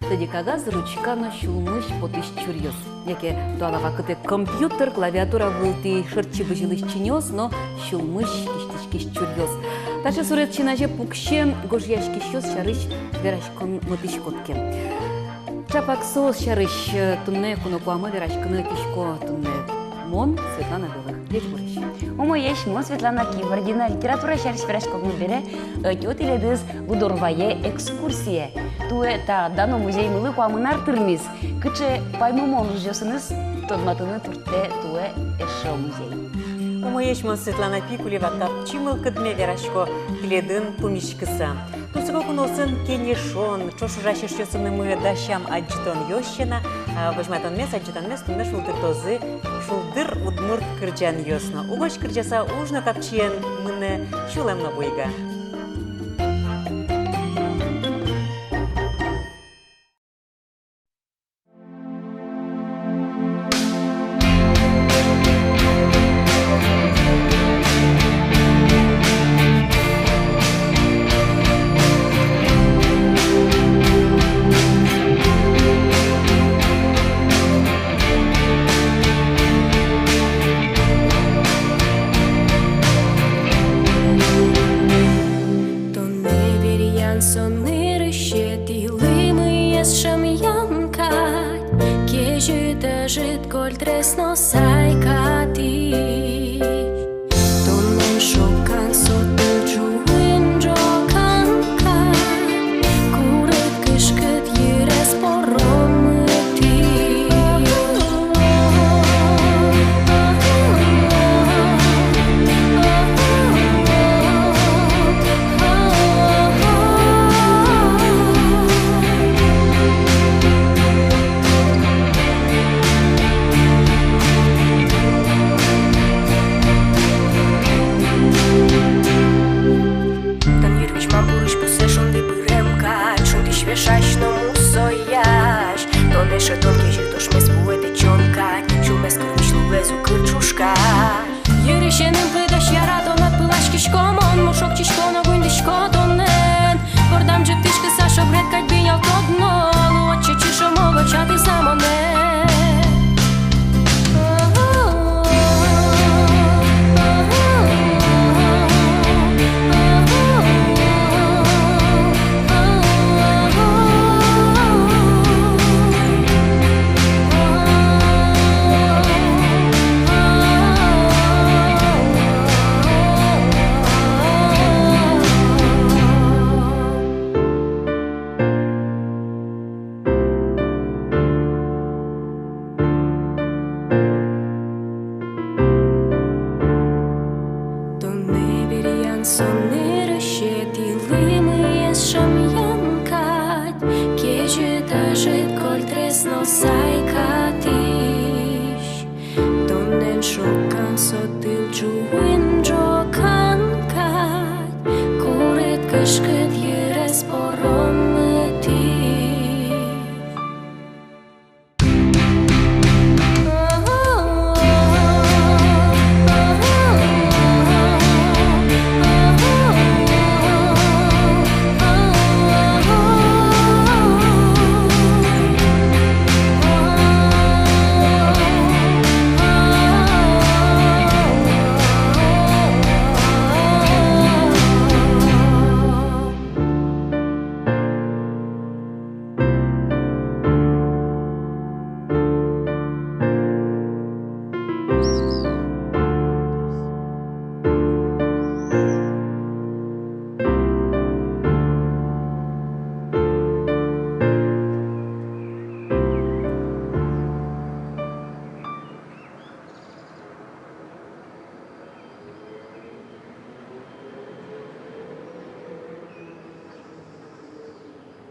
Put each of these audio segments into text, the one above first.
Тоді кагаз ручкано шулмыш потыш чурьёс. Яке дуалава кыты компьютер, клавиатура вылты шырчы быжилыш чинёс, но шулмыш киштишкиш чурьёс. Таша сурет чинаже пукше гожьяшки щёс шарыш верашкон мытыш котке. Чапак соус шарыш тунне кунокуамы верашкыны кишко тунне мон Светлана Белых. Лечь бурыш. Омо еш мон Светлана Кивардина литература шарыш верашкогны бере өтёт иледыз гудорвае экскурсия. Туе та дано музей мылы куамынар тырмиз. Кыче паймомон жосыныз тодматыны турте туе эшо музей. Омо еш мон Светлана Пикулева тапчимыл кыдме верашко иледын пумишкыса. Тусыко куносын кенешон, чошужашиш йосыны мые дащам аджитон йощена, вожматон мес аджитон мес тунне шулдыр тозы, шулдыр удмурт кырджан йосно. Угош кырджаса ужно капчиен мыне шулемно буйга.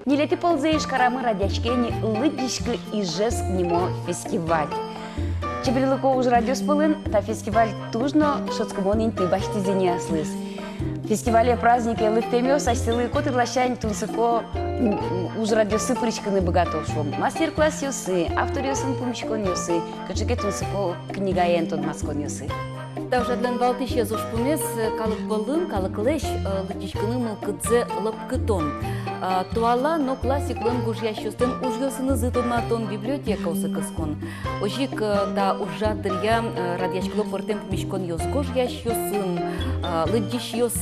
Нилети ползаешь карамы радячкени лыдишка и жест немо фестиваль. Чебрилыко уж радиос полын, та фестиваль тужно шоцкомонин ты бахтизине слыз. Фестивале праздники лыктемёс, а силы коты лащань тунсыко уж радиосы причканы богато шум. Мастер-класс юсы, автор юсын пумчкон юсы, качеке тунсыко книга ентон маскон юсы. Тавжадлен Балтище зушпунес калык болын, калык леш лытичкыны мылкыдзе лапкытон. Туала, но классиклын гужьящостын ужгылсыны зытылматон библиотека усыкыскон. Ожик та ужатырья радьячкылы пыртем пмишкон йос гужьящосын, лыддищёс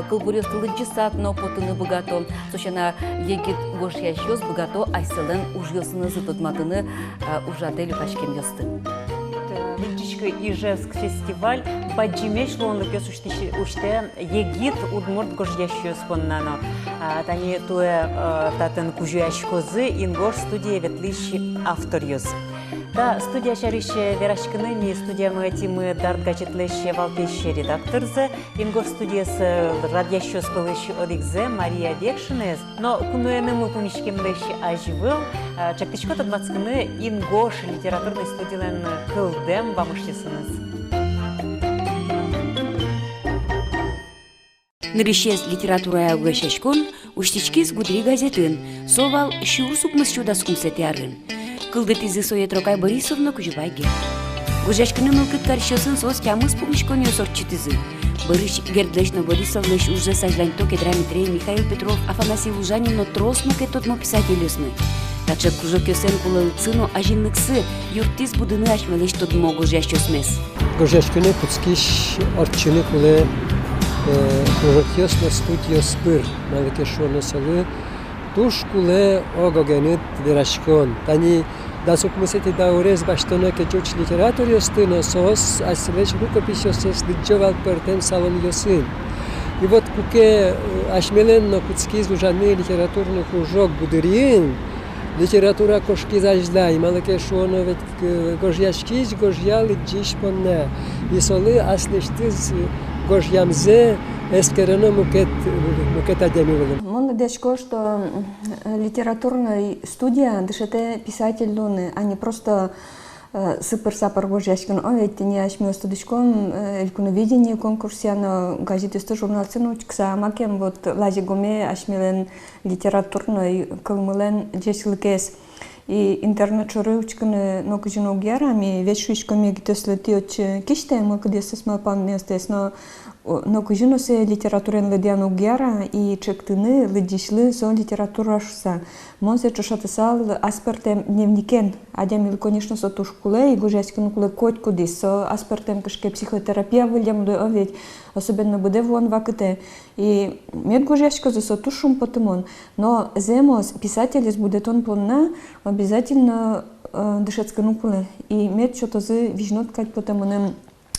кылбурёс лыддисат, но потыны богато. Сочана егит гужьящос богато айселен ужгылсыны зытылматыны ужаты люкашкен ёсты. Лыддичка Ижевск фестиваль баджимеш лонлык уште егит удмурт гожьящёс поннано. Тани туе татын кужьящкозы ингош студия ветлищи авторьёс. Да, студия шарище верашкыны, не студия мы этим дарт гачетлеще валтеще редакторзе, ингор студия с радьящё спылыще одикзе Мария Векшинез, но кунуэнымы помещкем леще аживыл, чактичко тадмацкыны ингош литературный студиялен кылдем вамыштесыныз. Нырищез литературая угощашкон, уштичкиз гудри газетін, совал шурсукмыз чудаскум сетярын. Кылдытизы Соетрокай Борисовна кужубайге. Гужашкыны мылкыт каршосын сос тямыз пумишкон ёсорчитизы. Борис Гердлешно Борисовлеш уже сажланьто кедрамитрей Михаил Петров Афанасий Лужанин, но трос мукет тотмо писателюсны. Также кружок ёсен кулылцыно ажинныксы юртиз будыны ашмелеш тодмо гужашчосмес. Гужашкыны пуцкиш арчыны куле кружок ёсно студиос пыр. Малыке шоно салы. Туш куле огогенит верашкон. Тани дасукмысети даурез баштона кечуч литератор ёстыно сос асилеш рукопись ёсес дыджовал пертем салон ёсын. И вот куке ашмеленно куцкиз ужаны литературный кружок будырин, литература кошки зажда, и малыке шоно ведь гожьяшкиз гожьяли джиш понне. И солы аслештиз гожьямзе эскерено мукет адемивелым. Дечко, что литературная студия дышите писатель луны, а не просто сыпыр-сапыр гожьяшкин. Он ведь не ашмё студичком элькуновидение конкурсе, но газеты сто журналцин учкса, макем вот лазигоме ашмелен литературной кылмылен джеслыкес. И интернет-шуры учканы нокужину герами, вечшишками гитослети от киште, мы когда сосмалпан местес, но кужину се литературен ледяну гера и чектыны ледишлы со литература шуса. Монсе чошатысал аспертем дневникен, адямил, конечно, со тушкуле и гужескин куле коть кудис, со аспертем кашке психотерапия выльям ведь особенно буде вон вакыте. И мед гужешко за со тушум потымон, но земос писатель будет он планна обязательно дышецкину куле. И мед что-то за вижнот кать потымоnem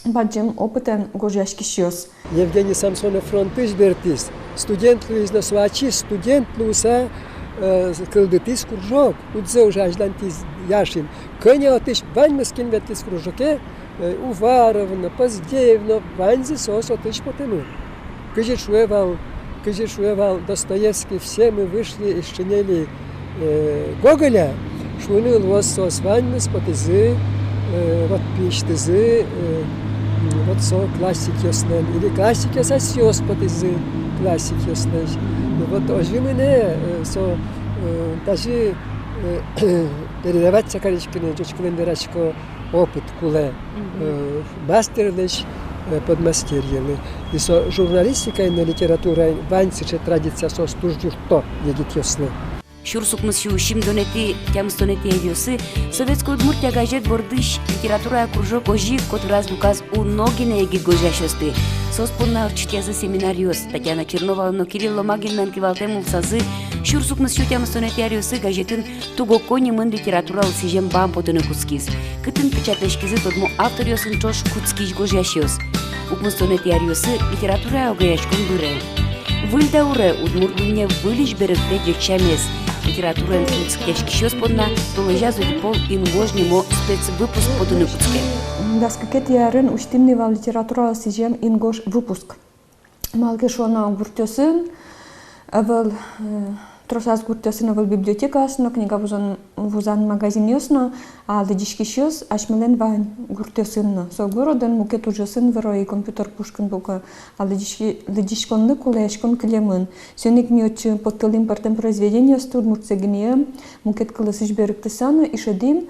баджем опытен гожьяшки щёс. Евгений Самсонов фронтыш бертис. Студент Луиз Насвачи, студент Луса кылдытис кружок. Удзе уже ажлантис яшин. Көне атыш баньмыскин ветис кружоке. Уваровна, Поздеевна, баньзи сос атыш потыну. Кыжи шуевал Достоевский, все мы вышли из шинели Гоголя. Шуны лвос сос баньмыс потызы, вот пиштызы, вот со классик ясный, или классик ясный сёс потызы, классик ясный. Вот ожимыне со даже передавать сакаричкины, жучкины верачко опыт куле, мастер лишь подмастерьяны. И со журналистикой на литературе ваньсиче традиция со стуждюрто егит ясный. Шурсукмыз шушим донети, тямс донети эвиосы, советская Удмуртия газет бордыш, литература кружок ожи, кот раз луказ у ноги на егит гожащосты. Соспонна учтязы семинариос, Татьяна Чернова, но Кирилл Ломагин нанкивалтем улсазы, шурсукмыз шу тямс донети ариосы газетын туго кони мын литература улсижем бам потыны куцкиз. Кытын печатлешкизы тодмо авториосын чош куцкиж гожащос. Укмыз донети ариосы литература огаяшкон бюре. Выльда уре удмуртуне вылиш берегте дечамес. Литература куцкешки щос подна, толежа пол ингожнимо спецвыпуск подыны куцке. Да, скакет ярын уштимнива литература сижем ингош выпуск. Малке шона гуртёсын, авал тросас гуртёсын авал библиотекасно, книга вузан магазин ёсно, а ледишки щос ашмелен вань гуртёсынно. Со городен мукет ужасын веро и компьютер пушкин бука, а ледишконны кулешкон клемын. Сёник миочы подтылым партем произведения студ мурцегния, мукет кылысыш беректесаны и шедим,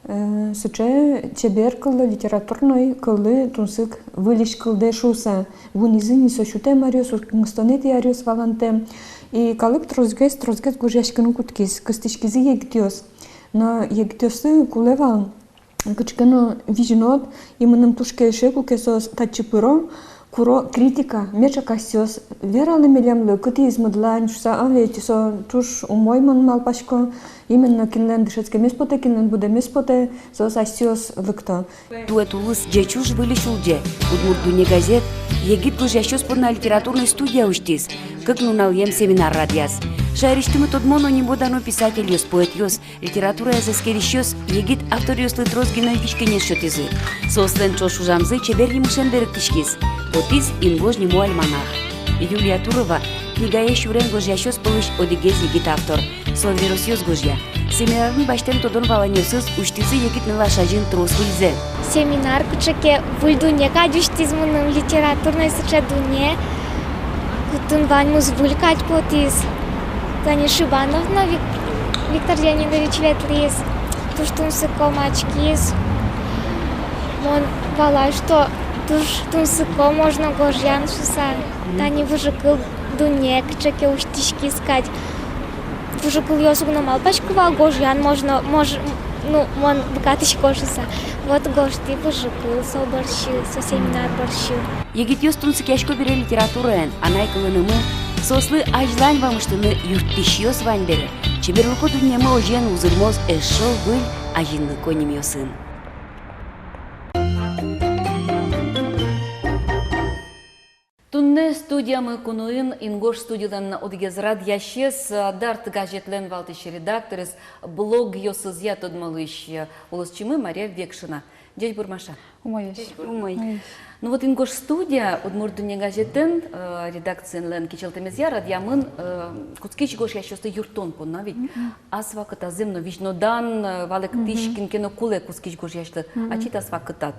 Сыче чебер кылы литературной кылы тунсык вылиш кылды шуса. Вунизы сошуте мариос, устонети ариос валанте. И калык трозгес гужешкину куткис, кыстышкизи егтиос. Но егтиосы кулевал. Кычкено вижнот, именно тушкеше кукесос тачипыро, куро критика, меча кассиос, вералы мелемлы, кыты измыдлань, шуса авети со туш умойман малпашко, именно кинлен дышецке меспоте, кинлен буде меспоте, сос ассиос лыкто. Туэтулыс джечуш вылишулже, удмурдуне газет, егит гужащос под на литературной студии уштис, как нуналем семинар радиас. Шайриштимы тодмоно не бодано писатель ёс, поэт ёс, литература языскерищёс, егит автор ёслы трозгиной вичкене шотизы. Сослен чошужамзы чебер емышен беректишкиз. Отис ингож нему альманах. Юлия Турова, книга ешурен гожящос полыш одигез егит автор. Словерос ёс гожья. Семинарын баштен тодон валанёсыз уштизы егит нала шажин трос выльзе. Семинар кучаке вульдуне кадюштизмуным литературной сычадуне. Кутун ваньмуз вулькать потис. Тани Шибановна, Виктор Леонидович Ветлис, Туштунсыко Мачкис. Мон вала, что Туштунсыко можно гожьян шуса. Тани выжикал дуне, кчаке уштишки искать. Выжикал ёсугна малпачкова, гожьян можно, ну, мон букатыш кожуса. Вот гошти выжикал, со борщи, со семинар борщи. Егит ёс тунсыкешко бере литературен, анайкылынымы, сослы ажлань вамыштыны юрттишиос ваньбері. Чеберлыко дүниемі ожен узырмоз эшшол был ажинлы конемиосын. Тунне студиямы кунуин ингош студиялан одигез радиящес дарт газетлен валтыш редакторис блог ёсызя тодмалыш улысчымы Мария Векшина. Дядь Бурмаша. Умой. Ну вот ингош студия удмурдуне газетен редакциянлен кичелтемезя радиамын куцкич гош ящосты юртон понна ведь аз вакыта земно вижнодан валек тишкин кено куле куцкич гош яшты ачитас вакытат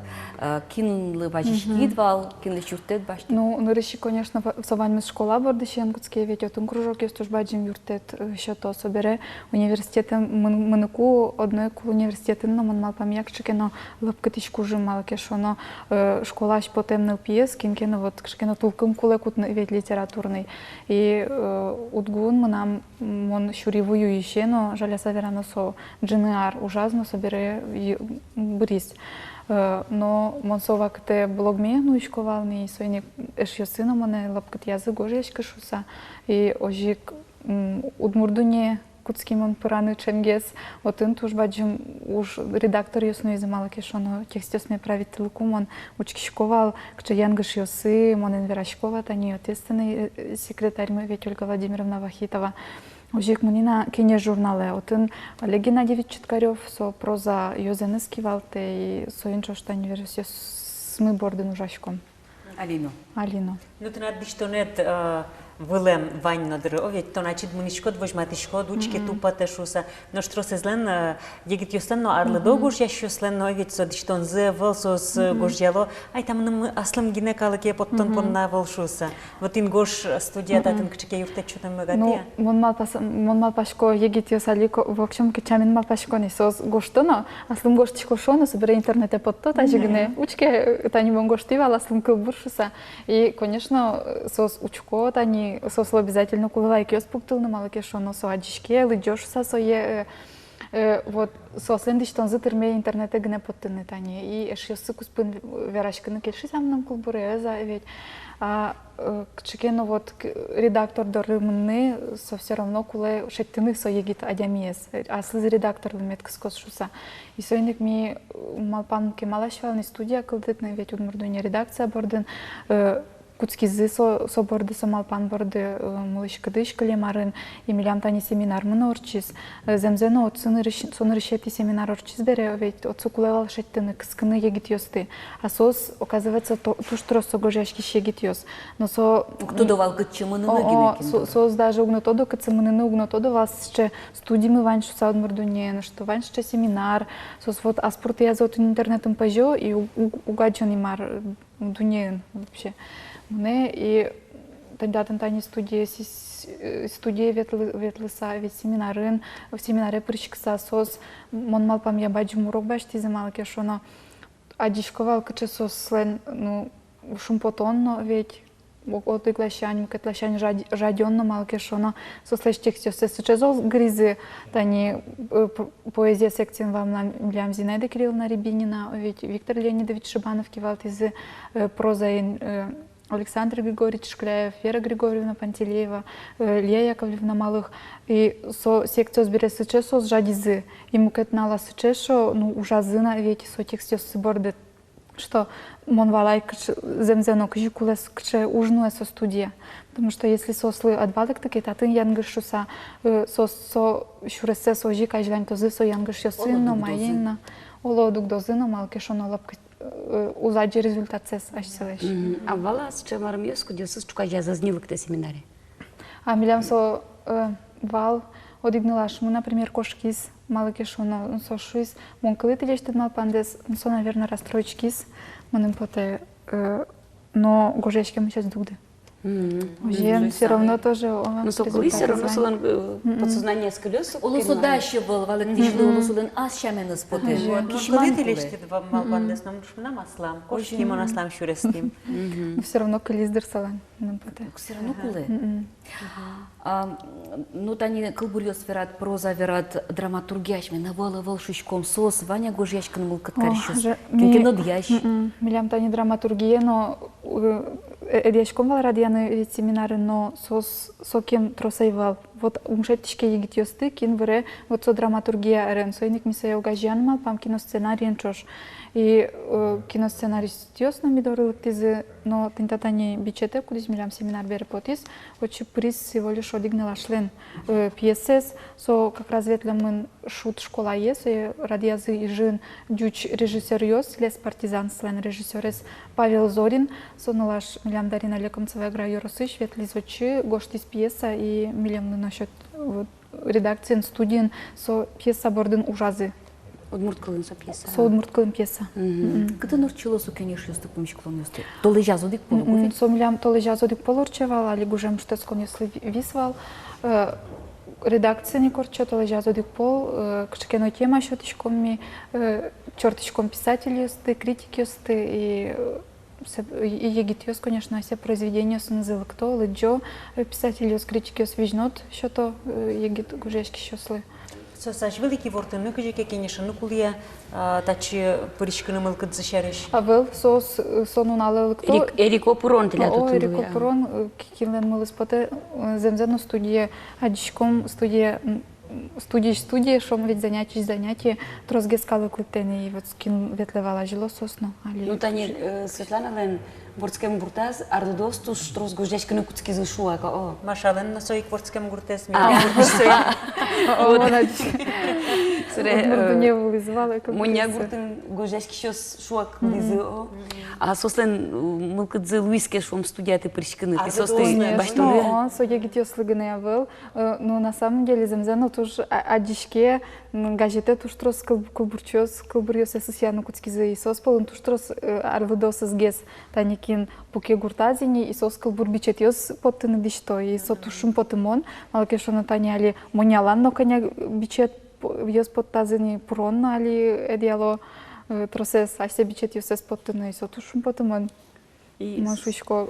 кинлы важишкит вал кинлы юртет башты. Ну, нырыщи, конечно, совань с школа бордыщен куцке ведь отун кружок есть уж баджим юртет еще то собере университетен мыныку одной кул университетен но ман мал памьякчике но лапкатичку жимал кешоно школа потемнил пьес, кинкено вот кшкено тулком кулекут ведь литературный. И удгун мы нам он щуривую еще, но жаля саверано со джинеар ужасно собере брис. Но монсова кте блогме нуишковални сойни эшьосына моне лапкат язык ожешка шуса и ожик удмурдуне кутским он пыраны ченгес, вот он туж баджим уж редактор ясно изымала кешоно текстесный правитель кумон учкишковал, кче янгаш йосы, монен верашкова, тани ответственный секретарь мы ведь Ольга Владимировна Вахитова. Ужик мнина кине журнале, вот он Олег Геннадьевич Читкарев, со проза Йозенески валте и соинчо штани версия смы борден ужашком. Алино. Ну ты надо что нет вылем вань надр, овет то начит мунишкот возьматишкот учки тупате шуса, но что сезлен егит юстен, но арлы догуш я шуслен, но овет со диштон зе волсос гожьяло, ай там нам аслам гинекалке поттон понна волшуса. Вот ин гош студия датен кчеке юрте чутем магатия. Ну мон мал пашко егит юсалико в общем кичамин мал пашко не сос гоштоно, аслам гоштичко шоно собере интернете потто тажигне учке тани мон гоштивал аслам кылбуршуса и конечно сос учко тани сосо обязательно кулай киос пуктул на малаке шоно соадишке лыджош сосое вот сослен диштон затерме интернете гне поттыны тани и эшьосы куспын верашканы кельши сам нам кулбуре за ведь а кчекено вот редактор дорымны со все равно куле шеттыны со егит адямиес а слыз редактор меткс косшуса и сойник ми малпанке малашвалный студия кылдытны ведь удмурдуне редакция бордын куцкизы со борды самалпан борды мылышкадыш калемарын имелям тани семинар мына орчиз земзено от сонырышети семинар орчиз бере ведь от сукулевал шеттыны кыскыны егит ёсты а сос оказывается туштро согожашки шегит ёс но со кто давал гытчымыны гинекин сос даже угнотоду кыцымыны угнотоду вас ще студимы ваньшу сауд мордуне что ваньше семинар сос вот аспорт я за интернетом пожо и угаджен имар дуне вообще. И тандатын тани студия ветлыса, вет семинарын, в семинаре причкса сос, мон малпам я баджим урок башти замалке, шоно адишковал каче сос слен, ну, шумпотонно ведь, от иглащань, катлащань жадённо малке, шоно сослеш тексте сесчезол гризы, тани поэзия секции вам лям Зинаида Кирилловна Рябинина, ведь Виктор Леонидович Шибанов кивал из прозы Александр Григорьевич Шкляев, Вера Григорьевна Пантелеева, Лия Яковлевна Малых. И со секция сбере сычесо с жадизы. И мукетнала сычесо, ну, ужазына, ведь со текстё сыборды, что монвалай земзено кжикулес кче ужнуе со студия. Потому что если сослы отвалок таки, то ты янгышуса, со шуресе со жика жлань то со янгыш сынно майенно. Олодук дозыно малке шоно лапка узаджи результат сес аж селеш. А вала с чем армейску десус чука я зазнила к те семинаре. А милям со вал одигнылаш, мы, например, кошкис, малке шоно со шуис, мон кылы телештет мал пандес, со, наверное, расстроечкис, мы поте, но гожечки мы сейчас дугды. Уже все равно тоже. Ну, со кылы все равно солон подсознание скелёс. Олусуда ще был, валентишлы олусудан аз шаменыз поте. Кишман телештет мал пандес, нам шмна маслам, кошки монаслам шурестим. Все равно кылиздыр салан. Все равно кулы. Ну, тани кылбурьёс верат, проза верат, драматургияшме, навалы волшучком сос, Ваня гожьячкан мыл каткарщус. Кино дьящ. Милям тани драматургия, но эдьячком вал радианы семинары, но сокем тросайвал. Вот умшетичке егитьёсты, кин вре, вот со драматургия арен, сойник мисая угажьян мал, пам киносценарий чош. И киносценаристиос на мидоры лыктизы, но тентатани бичете, кудись милям семинар бере потис, очень приз всего лишь одигнала член пьесес, со как раз ветлям шут школа ес, и радиазы и жин дюч режиссер йос, лес партизан слен режиссерес Павел Зорин, со налаш милям Дарина Лекомцева игра Йоросыш, ветлизвочи, гоштис пьеса и милям насчет редакции студиен, со пьеса бордын ужазы. Удмурткалын со пьеса. Со удмурткалын пьеса. Кыты нурчило со кенеш юсты помещклон юсты. Толы жазодик полу. Со милям толы жазодик полурчевал, али гужем штецкон если висвал. Редакция не корчо, толы жазодик пол, кшкено тема шотичком ми, чертичком писатель юсты, критик юсты и егит юс, конечно, все произведения снизил кто, лыджо, писатель юс, критик юс вижнот, что то егит гужешки щослы. Сосаж великий вортын, ну кыжеке кенешен, ну кулия тачи пыричканы мылкыт зашарыш. А был сонун алыл кто? Эрико Пурон теля тут. О, Эрико Пурон, килен мылыс поте земзену студия, адичком студия, шом ведь занятия, трозге скалы клыктены, и вот скин ветлевала жило сосно. Ну, тани Светлана Лен, Вордскем гуртаз, ардодосту, штрос гождячка на куцки зашуа, о. Машален на соик Вордскем гуртез, не вылизывала. Моня гуртен гождячки щос шуак лизы, о. А сослен мылкадзе Луиске шом студияты причканы, ты состы баштулы. Он со егитё слыганы был, но на самом деле земзено туж адишке газете туж трос кылбурчёс эсэсяну куцки зы, соспалын туж трос арлыдосыз гес, таникин пуке гуртазини и сос кылбурбичет ёс поттыны дишто, и со тушым потымон, малке шоно таняли монялан, но коня бичет ёс поттазини пуронно, али эдиало тросес, асе бичет ёс поттыны, и со тушым потымон. Машучко,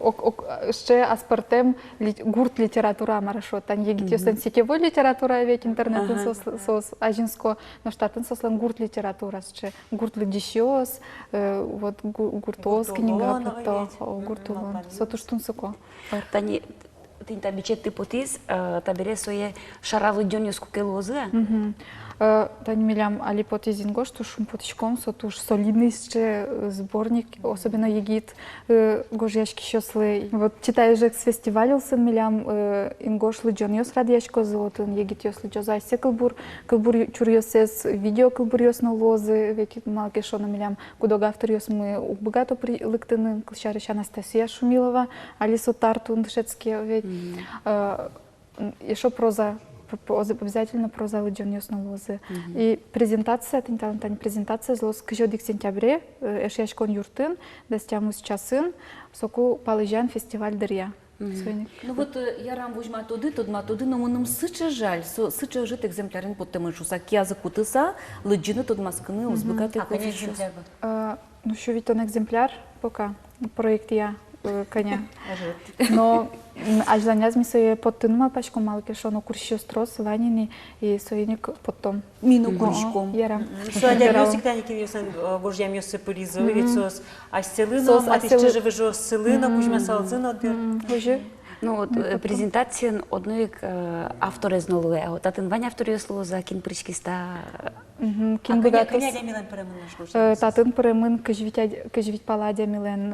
ще аспартем гурт литература марашо, тань егит ёстен сетевой литература, ведь интернетен сос ажинско, но штатен сослен гурт литература, ще гурт лидишёс, вот гуртос книга, гуртулон, сотуштун суко. Тани тинта бичет типотис, табере сое шаравы дёнёс кукелозы. Тани милям али потизинго, что шум потичком, сотуш солидный сборник, особенно егит гожьячки щослы. Вот читаю же с фестивалю сын милям ингош лыджон ёс радьячко золотын, егит ёс лыджо зайсе кылбур чур ёсес видео кылбур ёс на лозы, ведь малке шона милям кудога автор ёс мы богато прилыктыны, клещарыч Анастасия Шумилова, Алисо Тартун дышецкие, ведь еще проза, обязательно проза лыджон ёс на лозы. И презентация, презентация злос кыжодик сентябре, эшяшкон юртын, дастямус часын, соку палыжан фестиваль дырья. Свойник. Ну вот я рам возьма туди, но нам сыча жаль, сыча жит экземплярин под тем, что сак язык утыса, лыджины тут масканы, узбекаты А коня екземпляр? Ну, що від один екземпляр, поки проєкт я коня. Но аж заняз ми се подтынма пачку малке, що на курсі строс ваніни і союзник потом. Мину курочком. Ярам. Що я всегда не кивюся, боже, я м'ясо полізую, від сос астелино, а ти ще живе жо селино, кучма салцино. Уже? Ну, от презентація одної автори знову, а от один Ваня авторів слово за кін причкіста. Кін богатос. Коня Мілен переминеш. Татын перемин кажвіть паладя мілен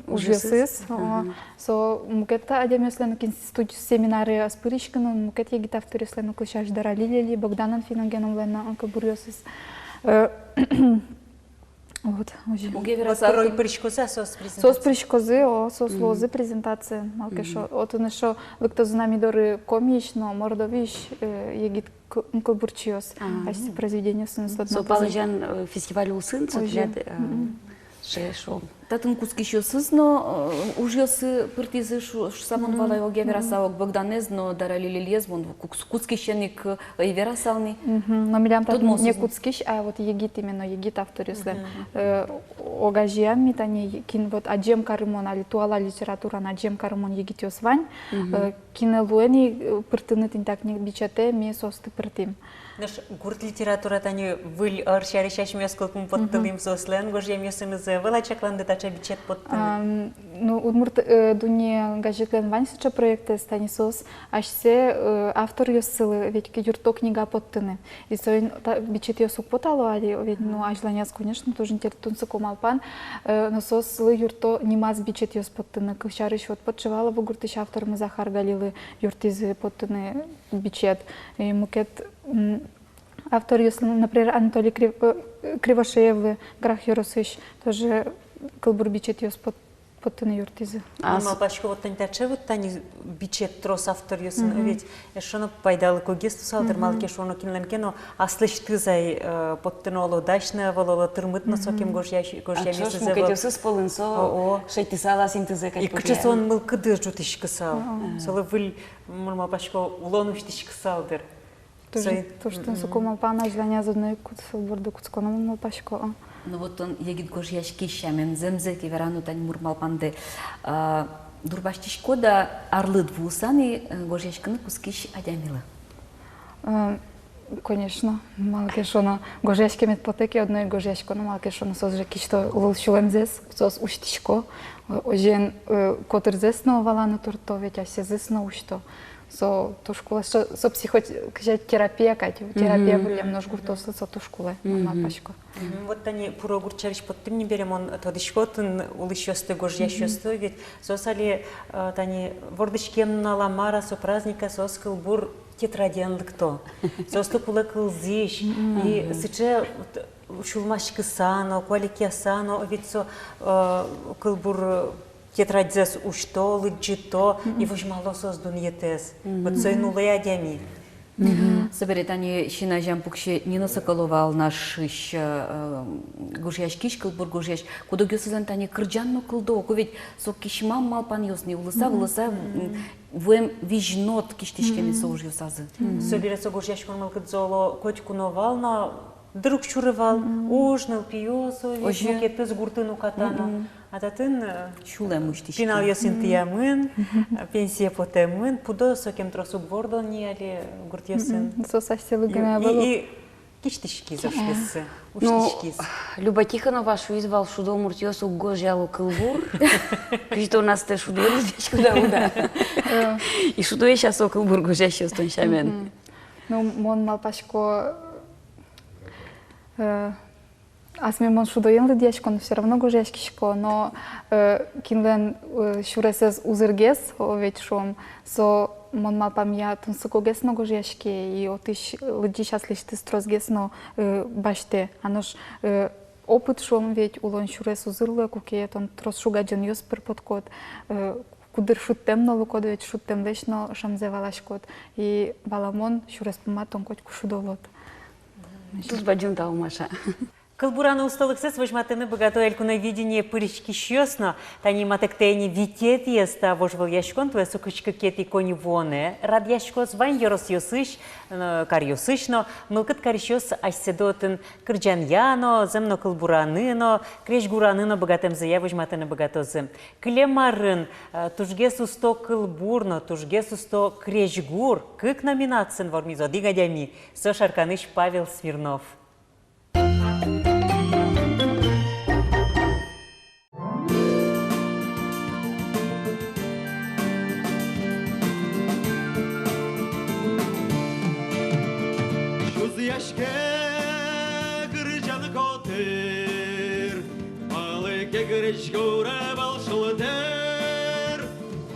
ужасис. Со мукета адямеслен кін студію семінари аспиричкано, мукет єгіт авторів слен клишаш даралілі, Богданан фіногеном лена анкабурйосис. Вот, уже. Второй причкоса сос презентація. Сос причкози, сос лози презентація. Малке що, от не що, викто з нами дори комічно, мордовіш, єгіт кобурчіос. А ці произведення сенсу. Со палежан фестивалю усын, со гляд, ще що. Татын куски еще сызно, ужасы пыртизы самон вала его геверасавок Богданез, но дарали лилез, вон куски щеник иверасалный. Но милям татун не куцкиш, а вот егит именно, егит авторислен. Огажиям митани кин вот аджем карымон, али туала литература на аджем карымон егит ёсвань, кинелуэни пыртынытын так не бичате, ми состы пыртим. Наш гурт литература тани выл аршаришаш мескалкум подтылым сослен, гожья месымызы вылачакланды тача бичет подтылым. Ну, удмурт дуне газетлен ваньсыча проекты станисос, аж се автор ёсылы, ведь юрто книга подтыны. И соин бичет ёсук потало, али ведь ну аж ланяс, конечно, тоже интересно сокомалпан, но сосылы юрто немаз бичет ёс подтыны. Кышарыш вот подшивала в гуртыш авторы Захар Галилы юртизы подтыны бичет. И мукет автор, если, например, Анатолий Кривошеев, Грах Юросыч, тоже кылбур бичет ёс подтыны юртизы. Ама пачка вот тань таче вот тань бичет трос автор ёсын, ведь шоно пайдалы когесту салдыр малке шоно кинленкено, аслыш тызай подтыны оло дашны вололо тырмытны сокем гожья месызы. А чош мукет ёсы сполынсо, шейти сала синтезы кать И кычы сон мыл кыды жутыш кысал. Солы выл мурма пачка улонуш тиш кысалдыр. То, что сокомалпан аж ланяз одной кутсылбурды кутсконом малпашко. Ну вот он егит гожьяшки щамен земзе кеверану тань мурмалпанды. Дурбаштишко да арлы двусаны гожьяшканы кускиш адямила. Конечно, малкешона гожьяшки медпотеки одной гожьяшконо малкешона созже кишто улшулемзес, сос уштишко. Ожен котырзес но валана турто ведь асезес но ушто. Со ту школа, со психотерапия, терапия были нож гуртосы со ту школы, малпашко. Вот они пуро гурчарич под тем не берем он тодышкотын улышёсты гожьяшёсты ведь сосали тани вордышкен на ламара со праздника соскал бур тетраденлыкто. Соступулы кылзиш и сыче шулмашкы сано, квалики сано, ведь со кылбур тетрадзес ушто, лыджито, и вожмало создан етес. Вот сойнула я дями. Соберет они щина жампукше Нина Соколова наш гужьяшкиш кылбур гужьяш. Куда гёсызан тани кырджанно кылдо, ведь со кишмам малпан ёсны улыса вем вижнот киштишкени соуж ёсазы. Соберет со гужьяшкон малкыдзоло котику новална, друг чурывал, ужнал пиёсо, ведь с гуртыну катано. А татын пинал ёсын тиямын, пенсия потемын, пудо сокем тросу бордо не али гурт ёсын. Сосасилы гына было. И киштишки зашлысы, Ну, уштишки. Люба Тихонова шуизвал шудо муртиосу гожьялу кылбур. Кышто у нас те шудо лидечку дауда. И шудо я сейчас окылбур гожьящий стоншамен. Ну, мон малпашко... Асме мон шудоен лидешко, но все равно гожьяшкишко, но кинлен шуресез узыргес, ведь шом, со мон малпам я тунсукогес но гожьяшки, и отыш лидишас лишь ты строзгес но баште, анош опыт шом ведь улон шурес узырлы, куке тон трос шугаджен ёс пер подкот, кудыр шуттем но лукод, ведь шуттем вечно шамзе валашкот, и баламон шурес помат он котку шудолот. Тут баджун таумаша. Кылбураны усталыксыз вожматыны богато элькуна видение пырички щёсно, тани матектейни витет еста вожвал яшкон, твоя сукочка кети кони воне, рад яшко звань ерос ёсыш, кар ёсышно, мылкыт карищос айседотын кырджаньяно, земно кылбураныно, крешгураныно богатым зая вожматыны богатозы. Клемарын, тужге сусто кылбурно, тужге сусто крешгур, кык номинацин вормизо дигадями, со шарканыш Павел Смирнов. Гречкура балшылдер,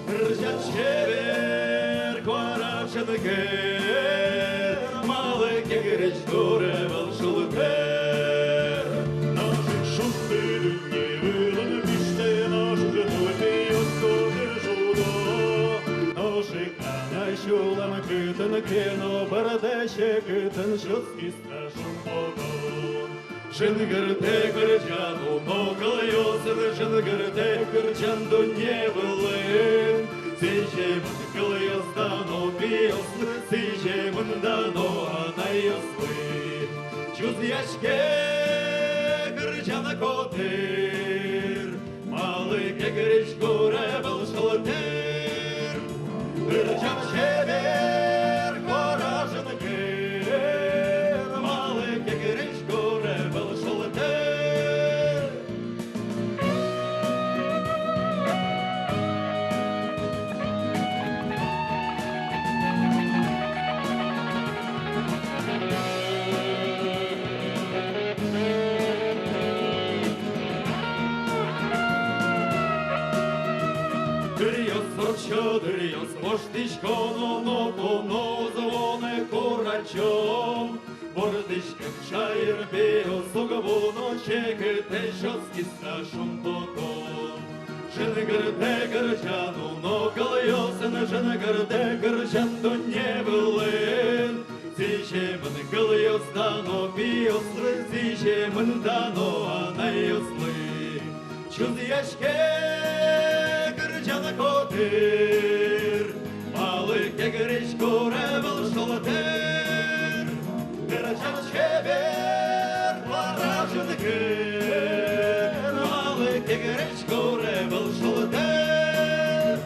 ржат шевер, кварашынкер, малыке гречкура балшылдер. Наши шутты не выловишься, наши ждуты отскоты жудо, наши канащулам кытын кено, бардаща кытын шутки страшен погон. Жынгырте кырчану нокылайосын, жынгырте кырчанду не былын. Сижемын кылайостано пиосын, сижемын дано анайослы. Чуз яшке кырчана котыр, малыке гречкуре балшылтыр. Кырчан шевер коражын кыр, малыке гречкуре балшылтыр. Дырьёс, поштичконо, но звоне курачом. Бордичком шайр бео, сугавоно, чекete шоски страшом потом. Жынгырте кырчану, но кылайосын, жынгырте кырчанду не былын. Сижемын кылайостано пиослы, сижемын дано анайослы. Чуз яшке кырчана котыр, малыке гречкуре балшылтыр. Кырчан шевер кваражын кыр, малыке гречкуре балшылтыр.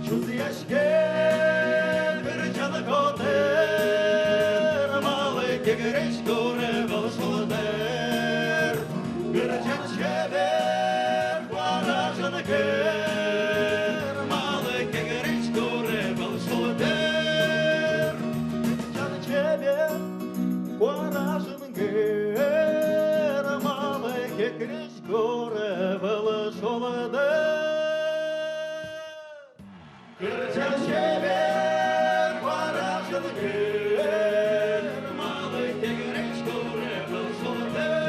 Чуз яшке кырчана котыр, малыке гречкуре балшылтыр. Кырчан шевер кваражын кыр, малыке гречкуре балшылтыр. Кырчан шевер кваражын кыр, малыке гречкуре балшылтыр. Кырчан шевер кваражын кыр, малыке гречкуре балшылтыр.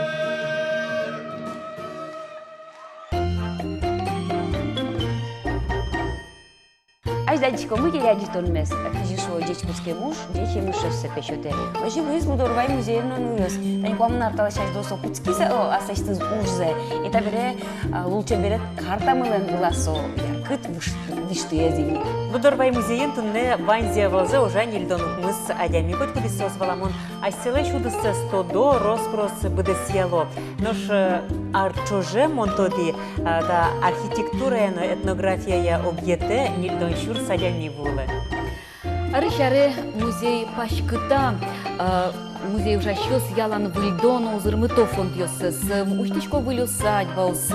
Айзадичко, мы геляди тонмес, физишо дечкутский муж, дечи мышевся печоте. Ожи выезд будорвай музейно нуёс. Тани куамын артала шаш досо куцкиса асаштыз ужзе. Это бере лучше берет карта мылен гласо. Яркыт вишты языни. Будорвай музейен тунне ванзия волзе уже нильдонук мыс адями год кудисос валамон. Айселе шудысы стодо роспрос быдесьело. Нош арчоже монтоди да архитектура этнография объекте нильдон шур садями вулы. Арышары музей пашкыта, музей уже щас ялан выльдону зырмыто фонд ёсыз, уштичко вылюсать валс,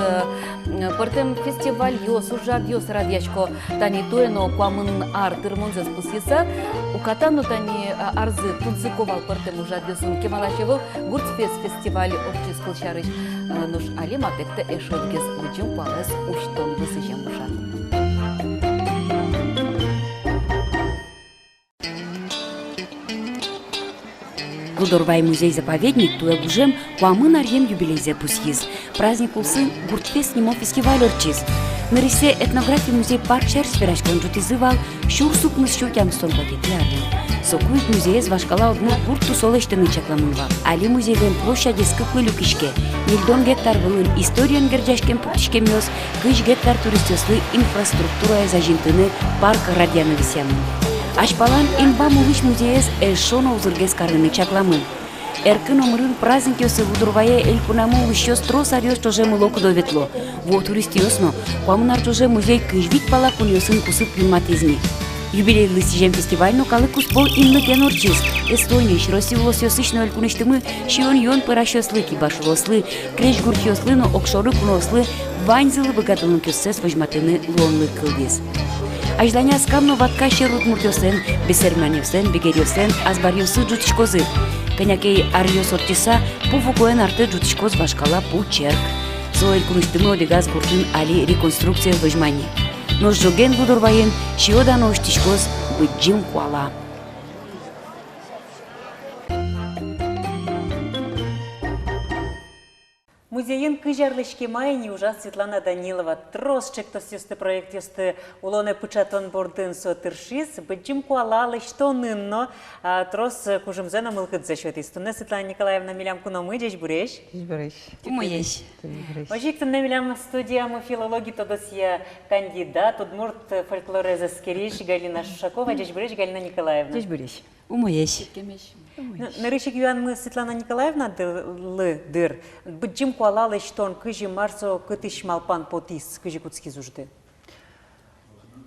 портем фестиваль ёс, ужак ёс радьячко, тани туэно куамын артыр монзес пусьеса, укатану тани арзы тунцыковал портем ужак ёсын кемалашевыл, гурцфес фестиваль обчискал шарыш, нуш алим апекте эшоткез вычым палес уштон высыжем ужат. Гудорвай музей-заповедник туягужем куамын арьем юбилейзе пусьиз. Праздник улсын гуртфест нимо фестиваль орчиз. Нарисе этнография музей парк черсферашкан жутизывал шур сукныс щукям сон пакетиарный. Сокует музей звашкала одну гурту солештыны чакламынва. Али музейден площади скыклы люкишке. Мильдон гектар вылын историен герджашкен путишке мёс, кыш гектар туристёслы инфраструктура зажинтыны парк радианы висямын. Ашпалан имба мулыш музеес эшона узыргес карыны чакламын. Эркын омрын праздник ёсы вудурвае эльпунаму ущёс трос арёс чоже мылоку доветло. Во туристиосно, куамынар чоже музей кыжвит пала куньосын кусып юматизми. Юбилейлы сижем фестивальну калы куспол инны кен орчиз. Эстония широси улосёсычно элькуныштымы шион йон пырашёслы кибашулослы, креш гуртёслы, но окшоры кунослы, ваньзылы богатылын кёссес вожматыны лонлы кылдес. Ажданя скамно ватка шерут муртёсен, бесерманёсен, бегерёсен, азбарёсы джутишкозы. Конякей арьёс ортиса, пуфукоен арты джутишкоз вашкала пу черк. Со элькуныштымы одегаз гуртын али реконструкция вожмани. Но жоген будурваен, шиодан оштишкоз быджим куала. Музейен кыжарлышке майни ужас Светлана Данилова. Трос чектосюсты проект юсты улоне пучатон бордын сотыршиз. Быджим куалалы что нынно. Трос кужымзена мылкыдзе шотистуне. Светлана Николаевна милям куномы деш буреш. Деш буреш. Умоеш. Ожиктын милям студиямы филологи тодосия кандидат. Удмурт фольклорезес кериш Галина Шушакова. Деш буреш Галина Николаевна. Деш буреш. Умоеш. Нарышик юан мы Светлана Николаевна дыр. Быджим куалалы штон кыжи марсо кытыш малпан потис кыжи куцки зужды.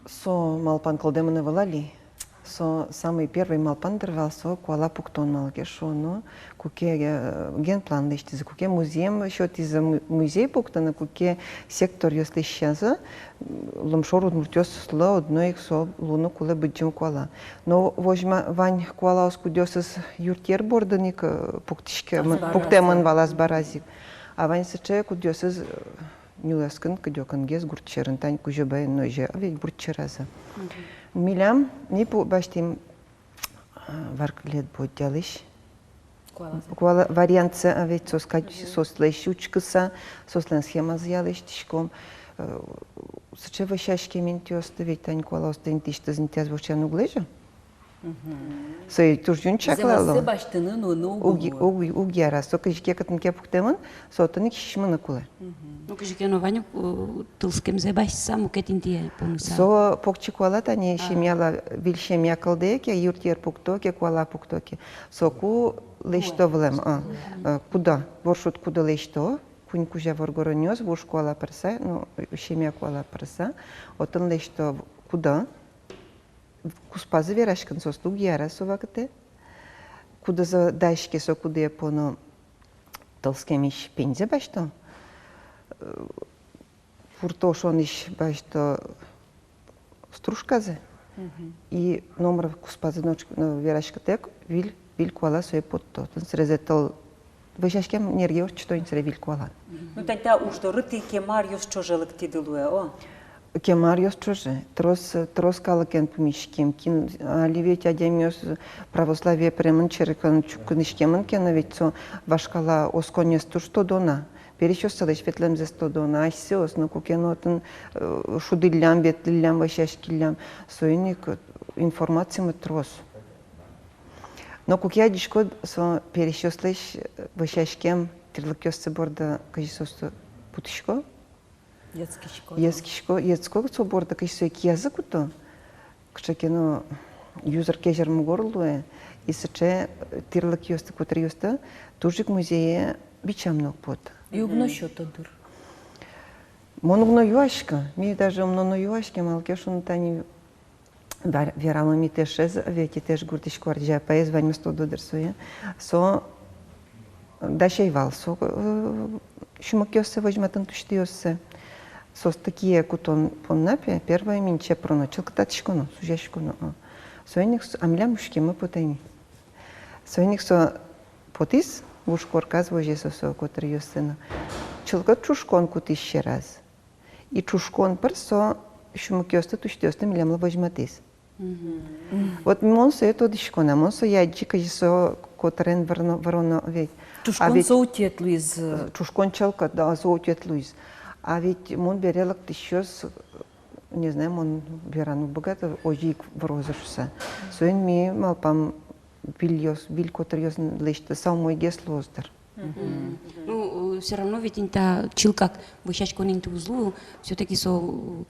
Со малпан колдеманы валали. Со самый первый малпан дырвал со куала пуктон малге шоно. Куке генплан лештиз, куке музеем счет из музей пуктана, куке сектор если щаза. Ломшор удмуртёс сло одной со луну куле быджим куала. Но возьма вань куала оскудёсыз юртер борданик пуктишке пуктеман валас баразик. А вань сыче кудёсыз нюлескан кадёкангез гуртчерын тань кужебай нойже, а ведь буртчераза. Милям не баштим варк лет будет делиш. Куала вариантса, а ведь сослей щучкаса, сослен схема зъялиш тишком. Сыче ващашки ментиосты, ведь тань куала остин тишта зинтяз вощану глежа. Сой туржун чаклало. Земасы баштыны но угяра, со кыжке катын кепуктемын, сотаны кишманы куле. Ну кыжке нованю тылскем зебаш саму кетинтие полныса. Со покчи куала тани шемяла вил шемя калдеке, юртер пуктоке, куала пуктоке. Соку лешто влем, куда? Воршут куда лешто? Кунь кужа воргоронёс, вош куала перса, ну шемя куала перса, отын лешто куда? Куспазы верашкан со слуги яра совакате, куда за дайшке со куда поно толскемиш пензе башто, фуртошониш башто стружказе и номер куспазы ночь верашкате вил куала сое потто, тон срезетал вышашкем нерге что не сре вил куала. Ну тогда уж до рыты кемарьёс чожелык тидылуе, о. Кемарьёс чоже, трос калакен помишкем, кин оливеть адемиос православие премон черекан чукнишкеман кеновить со вашкала осконес ту что дона. Перещёс салыш ветлем за 100 дона, айсеос, но кукенотен шудылям, ветлям, ващашкилям, соиник информациям трос. Но кукя дишко со перещёс лишь ващашкем терлакёсцы борда кажисосу путышко. Ецко соборда кайсо языку то, кшакено юзер кежер мугорлуе, и сече тирлак ёсты кутриёста, тужик музее бичам ног пот. Югно счёта дыр. Монугно юашка, ми даже умно юашке малкешун тани верама ми тешез, вети теш гуртишко арджа паез ваньма 100 додерсуе, со дашейвал, со шумакёссе возьматан туштиёссе. Сос такие кутон поннапе, первое минче проночил, кататишконо, сужашконо. Сойник амлям ушкема потайни. Сойник со потис, вушкор казвоже со котриёсена. Чилка чушкон кутис ще раз. И чушкон персо шумакёста туштиёста милямла возьматис. Вот монсо это дишкона, монсо яджи кажисо которен ворона ведь. Чушкон соутет, Луиз. Чушкон челка, да, соутет Луиз. А ведь он берелок еще с, не знаю, он берану богато, ожик в розышся. Соин ми малпам бильёс, биль которьёс лишь самой геслоздер. Ну, все равно ведь инта чилкак вышачкон инта узлу, все-таки со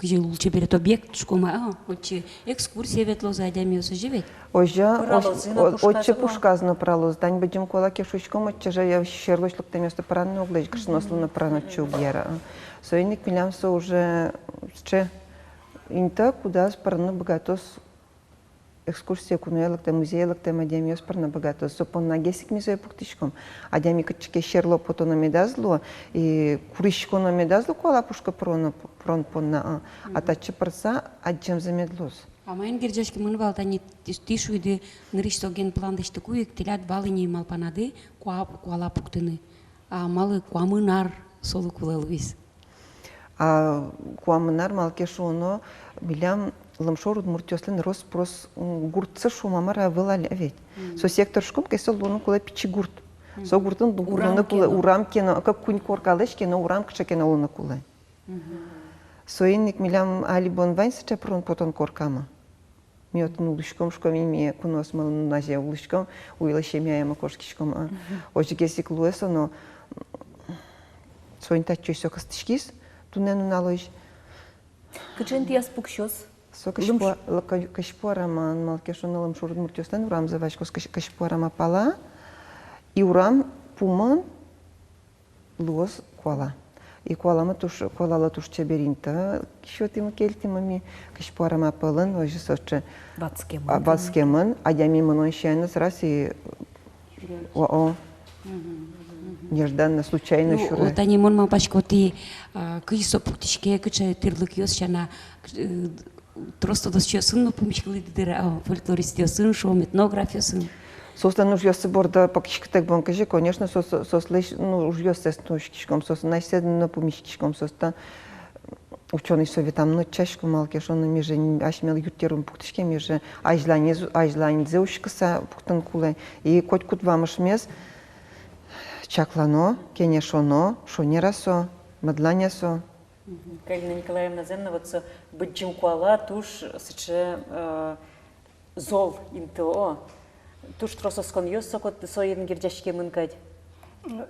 кижи лучше берет объект, шкома, отче экскурсия ветло за адямиоса живет. Ожа, отче пушказно пролоз, дань будем колаки шучком, отче же я щерлочлок там место пранно углеч, кршносло на праночу гера. Соиник милямса уже че инта куда спарно богатос экскурсия кунуялык та музеялык та адямиос парна богатос. Сопон на гесик мизой пуктичком. Адями качке щерло потона медазло и куришко на медазло кола пушка прон понна. А таче парса аджем замедлос. А майын герджашки мын валтани тишу иде нырышто ген пландышты куек телят балыни малпанады куала пуктыны. А малы куамынар солы кулалвис. А куамынар малкешоно билям ламшор удмуртёслен рос прос гуртсы шумамара вылали ведь. Со сектор шком кесел луну кула пичи гурт. Со гуртын луну кула урам кено, как кунь коркалеш кено урам кшекено луну кула. Соинник милям алибон вайнсы чапрон потон коркама. Миотын улышком шком име кунос малын назе улышком уйлаще мяяма кошкишком. Ожи кесик луэсо, но соин тачой сокастышкис, тунену налоиш. Кычен тияс пукшос? Кашпуараман малкешоналым шурд муртёстан урам завачкос кашпуарама пала и урам пуман луос куала. И куалама туш куалала туш чеберинта кишотима кельтимами кашпуарама палын ожи соче вацкеман адями манон щайнас раз и нежданно случайно еще. Вот они мон мапачкоти кыйсо пуктишке кыча тирлык ёсчана Просто досчёсын, но помещали дыра, фольклористёсын, шоу этнографиясын. Состан уж ёсы борда покишкатек бонкажи, конечно, сослыш, ну уж ёсы стошкишком, сос найседно на помещкишком, соста ученый советам, но чашку малкешон меже ашмел ютерум пуктишке меже ажлань зеушкаса пуктанкуле и котькут вамашмес чаклано, кенешоно, шонерасо, мадланясо. Калина Николаевна Земна, вот быджим куала туш сыче зол инто, туш трососкон ёс сокот соен герджашке мынкать.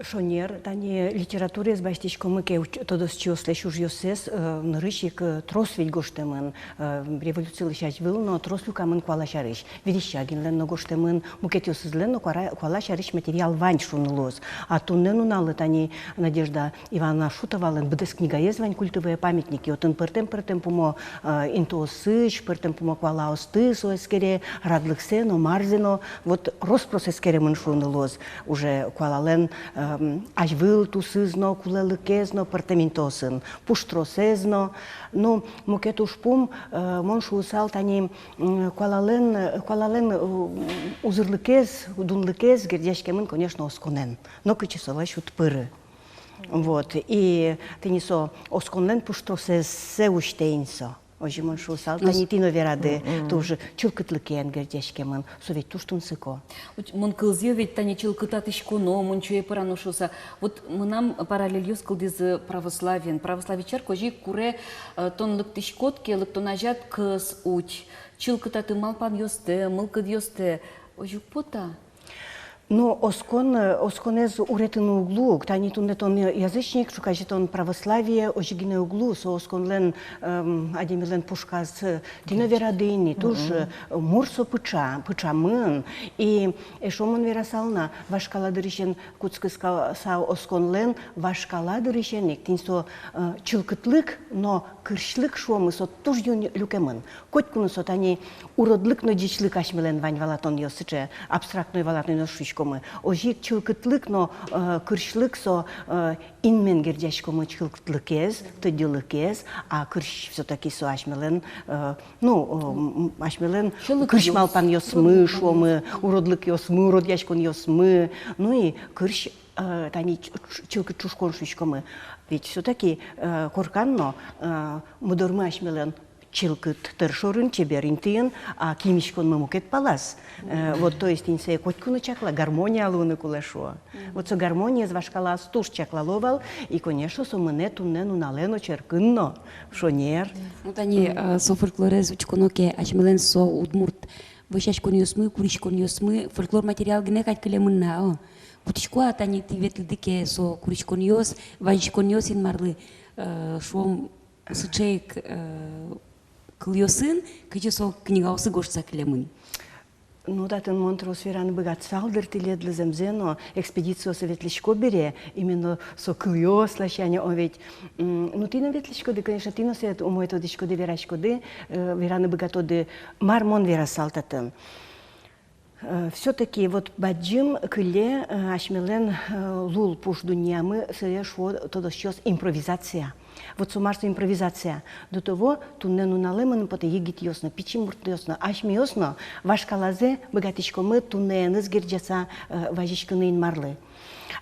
Шонер, тани литературе с баштичком мы тодос чёслеш уж ёсес нырышик трос ведь гоштемын революция лишач был, но трос люкамын куалашарыш. Видищагин лен но гоштемын мукет ёсызлен но куалашарыш материал вань шунлос. А туннену налы тани Надежда Ивановна Шутова лен бдес книга езвань культовые памятники. Отын пертем пумо интосыш, пертем пумо куалаосты соэскере радлыксено, марзено. Вот роспрос эскере мын шунлос уже куалален ажвыл тусызно, кулелыкезно, партаментосын, пуштросезно. Но мукетуш пум моншу усал тани куалален узырлыкез, дунлыкез, гердяшкемын, конечно, осконен. Но кычесова шут пыры. Вот. И тенисо осконен пуштросез се уштейнсо. Ожи моншу усал тани тино верады, тоже чулкытлыкен гердяшкемын, совет туштун сыко. Мон кылзё ведь тани чылкытатышко, но мон чуе паранушуса. Вот мы нам параллельёс кылдыз православен. Православичар кожи куре тон лыктышкотке, лыктонажат кыз уч. Чылкытаты малпан ёсты, мылкыд ёсты. Ожи пота. Но осконез уретын углу, тани туннетон язычник, шукажет он православие, ожигине углу, со осконлен адемилен пушказ тино верадыни, туж мурсо пычамын, и эшомон верасална вашкаладырышен куцкыска са осконлен вашкаладырышенник, тинсо чылкытлык, но кыршлык шуомы со туж юн люкемын. Котькуну со тани уродлык, но дичлык ашмилен вань валатон ёсыче, абстрактной валатной ношуйшко. Ожик чылкытлык, но кыршлык со инмен гердяшкомы чылкытлыкез, тыдилыкез, а кырш все-таки со ашмелен, ашмелен кыршмалпан ёсмы, шомы, уродлык ёсмы, уродяшкон ёсмы, ну и кырш тани чылкыт чушкон шушкомы. Ведь все-таки корканно мудормы ашмелен чилкыт тыршорын, чеберин тыын, а кимишкон мамукет палас. Вот, то есть, инсе котькуны чакла, гармония алуны кулешо. Вот со гармония звашкала стуш чаклаловал, и, конечно, со мене тунне нуналено черкынно, шонер. Вот они со фольклоре звучконоке, ачмелен со удмурт, вышачкон ёсмы, куричкон ёсмы, фольклор материал гне кать кылемын нао. Путичкуа тани тиветлдике со куричкон ёс, ванчкон ёсин марлы, шом сычейк кылёсын, кычы со книгаусы гошца кылемын. Ну, датын Монтрос вераны богат салдыр тиледлы земзено, экспедицию советличко бере, именно со кылё слащане, он ведь, ну, ты на ветличко, да, конечно, ты на свет умой то дичко, да, верачко, да, вераны богато, да, мармон вера салтатын. Все-таки вот баджим кыле ашмелен лул пуш дуньямы сыреш вот то сейчас импровизация. Вот сумарство импровизация. До того туннену налемын поте егит ясно, пичим мурт ясно, ашми ясно, ваш калазе богатичко мы туннены сгерджаса важичканы марлы.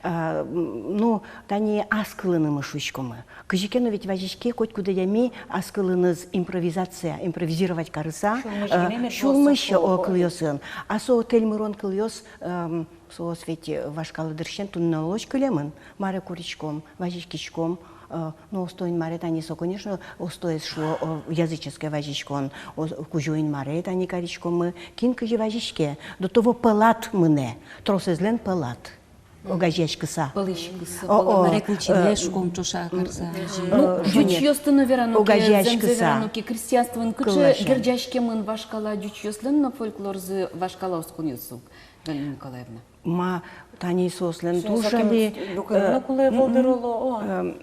Ну, тани аскылыны мышучкомы. Кыжикену ведь важичке хоть куда ями аскылыны импровизация, импровизировать карыса. Шулмыш окылёсын. А со отель мырон кылёс, со свете ваш каладырщен туннен лоч кылемын. Маре куричком, важичкичком. Ну, устоин марет, они со, конечно, устоит шло языческое важичкон, кужуин марет, они коричком мы, кин кыжи важичке, до того палат мне, тросезлен палат. Огажечкыса. Палышкыса, паланарекылчиле, шком чоша карса. Ну, жучьёстыны верануки, Огажечкыса. земзеверануки, крестьянствын кычы, герджашкемын вашкала жучьёслен на фольклорзы вашкала ускунюсук, Галина Николаевна. Ма тани сослен тужали. Люкарна куле волдыроло.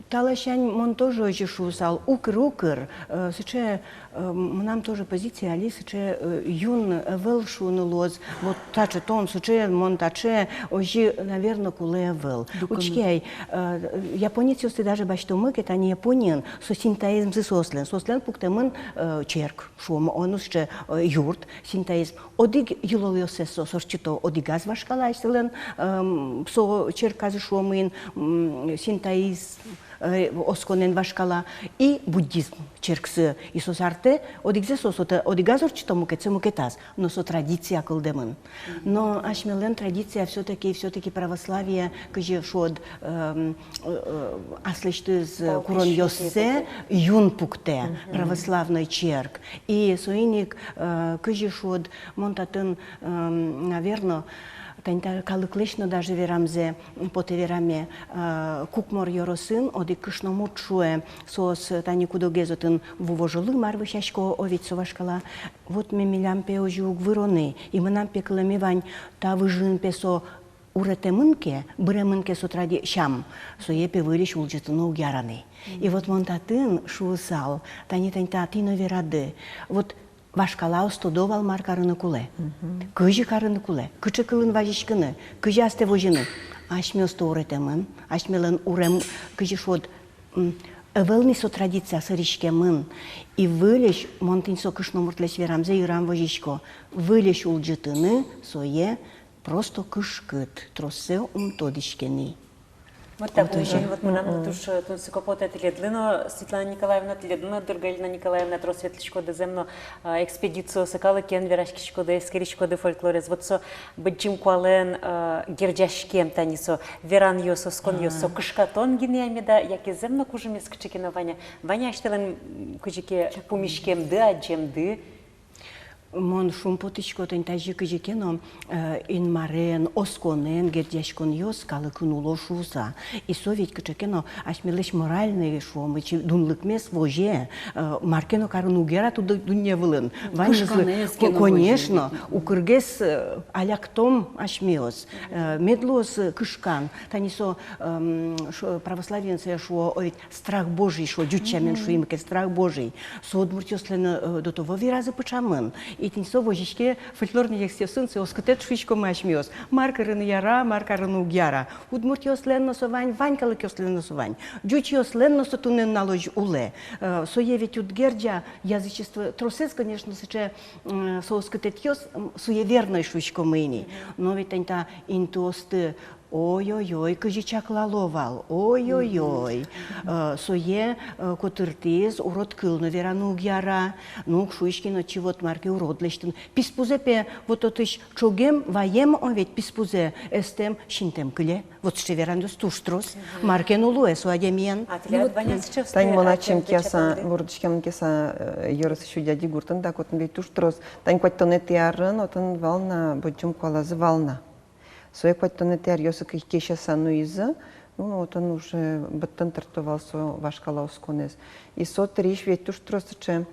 Талашань мон тоже очень шусал, укр. Сейчас нам тоже позиция али, сейчас юн вел шун лоз, вот таче тон, сейчас мон таче, ожи, наверное, куле вел. Учкей, японец если даже бачто мы, это не японин, со синтаизм за сослен пуктемын черк, шум, он уже юрт, синтаизм. Одиг юловиосе сорчито, одигаз вашкала, если со черказ шумын, синтаизм. Осконен вашкала и буддизм черксы и сосарте одигзе сосота одигазор чито мукеце мукетас но со традиция кылдемын но ашмелен традиция все-таки православие кыже шод аслыштыз курон йоссе юн пукте православный черк и соиник кыже шод монтатын наверное Тайнта калыклешно даже верамзе, поте вераме кукмор йоросын, оди кышно мучуе, сос тани кудогезотын вувожолы марвышашко овить совашкала. Вот мы милям пеожуг выроны, и мы нам пеклами вань та выжин песо уретемынке, бремынке сотради шам, со епе выриш улджетыны угяраны. И вот монтатын шуусал, тани тайнта тино верады. Вот Вашкала устудовал мар карыны куле. Кыжы карыны куле. Кычы кылын важишкыны. Кыжы асте вожыны. Ашмёсты уретемын. Ашмелын урем кыжы шод. Эвелни со традиция сыришкемын. И вылеш, монтин со кышно муртлеш верамзе ирам вожишко. Вылеш улджытыны сое просто кышкыт. Тросе тодишкени. Вот так вот мы нам туш сукопота теледлино Светлана Николаевна теледлино Дургалина Николаевна тросветличко де земно экспедицию сакала кен верашкичко де скеричко де фольклорез вот со бджим куален герджашкем танисо веран йосо скон йосо кышкатон гинеамеда яке земно кужемес кычекена Ваня аштелен кычеке пумишкем ды аджем ды Мон шумпотичко тентажи кыжекено ин марен осконен гердяшкон йос калыкын уло шуза. И совет кычекено ашмелеш моральный шумы дунлыкмес воже маркено карын угера туда дунья вылын. Конечно, укыргес аляктом ашмеос. Медлос кышкан. Танисо православенцы шо страх Божий шо дючамен шо имке страх Божий. Содмуртёслен до того виразы почамын. И тенсо вожичке фольклорный екстерсынцы оскотет швичко машмиос. Маркарын яра, маркарын угяра. Удмуртиос ленно совань, ванькалыкиос ленно совань. Джучиос ленно сотунен налож уле. Соевить удгерджа язычество. Тросец, конечно, сыче соскотетьос суеверной швичко мыни. Но ведь тента интуосты ой-ой-ой, кыжи чаклаловал, ой-ой-ой. Сое котыртыз, урод кылны верану гяра, ну, шуишкино чивот марки уродлештин. Писпузепе, вот отыш чогем, ваем, он ведь писпузе, эстем, шинтем кыле, вот что верандус туштрос, маркен улуэ суадемиян. Тань моначем кеса, вордышкем кеса, йорыс еще дяди гуртан, так вот он ведь туштрос. Тань кваттоне тиаррын, отын вална, боджум квалазы вална. Сое кваттоне тиар йосы кеша сануизы, ну, вот он уже баттан тартовал со вашкала осконез. И со триш ведь туштрос, че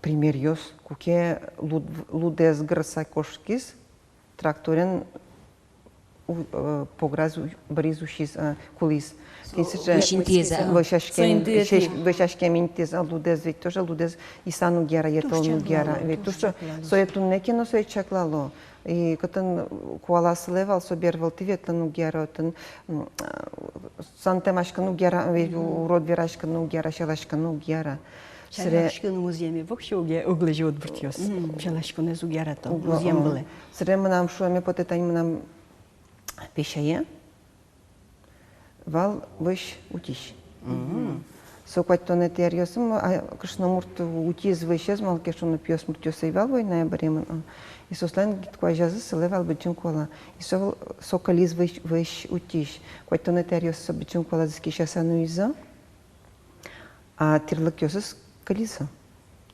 пример йос, куке лудез грса кошкис, тракторен погразу бризушис кулис. Вышашке минтез лудез ведь тоже лудез и сану гера етолну гера. Ведь то что соетун некино сое чаклало. И когда куаласы левал собервал ты ветлану гера, тен сантемашкану гера, ведь урод верашкану гера, шалашкану гера. Шалашкану муземе вообще углежи от бертьёс. Шалашкану зугера то музеем было. Срема нам шо ми потетань нам пешае. Вал выш утиш. Сокваттоне терьёсым, а кышномурт утиз вышез малкешону пьёс муртёсай вал война баремын. И сослен гиткважазы сылевал бычын кола. И сокализ выш утиш. Кваттоне терьёс бычын кола зискишасану иза. А тирлыкёсыз кализа.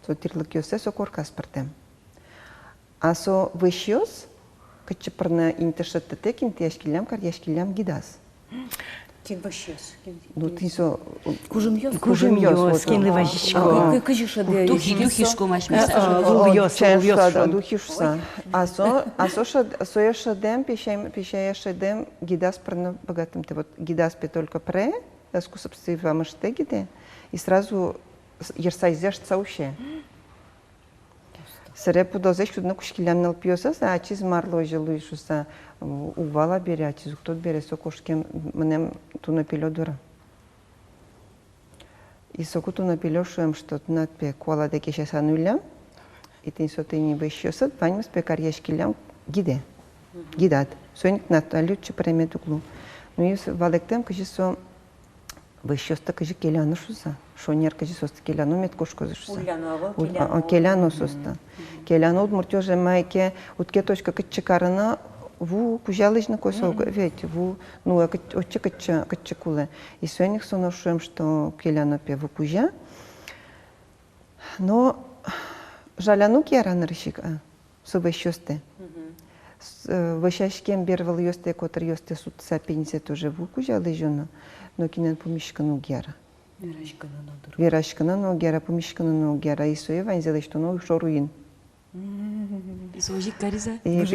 Со тирлыкёсе сокоркас партем. А со вышёс кычыпырна интешеттетек интияшкилям карьяшкилям гидас. Тин ващес. Ну ты со Кужым йос. Кужим йос, кинли важичко. Кыжыша Духишку машмаса. Духишса. А со шадем пищая шадем гидас прна богатым. Ты вот гидас пе только пре, даску собственно маштегиде, и сразу ерсайзеш цауще. Сре подозеш чудно кушкилям налпиоса, а чиз марло желуишуса увала бере, а чиз кто бере сокошкем мнем ту напилё дура. И соку ту напилё шуем, что надпе куала деке сейчас анулям, и ты соты не вещёсат, паним спе карьяшкилям гиде, гидат. Соник наталю чепремету клу. Ну и валектем, кажи со вещёста, кажи келяну шуса. Шонер, кажи соста келяну меткошко зашуса. Келяну соста. Келяну от муртёже майке, утке точка кыччыкарына, ву кужалыжны косол, ведь ву, ну, отче кыччыкулы. И соник соношуем, что келяну пе ву кужа. Но жаляну киараны рышик, со вещёсты. Вещашкем бервал ёсте, котр ёсте суд сапенсе тоже ву кужалыжына, но кинен помишкану гера. Верашкана но гера, помишкана но гера, и сое ванзелы, что но шоруин. И сожи кариза. И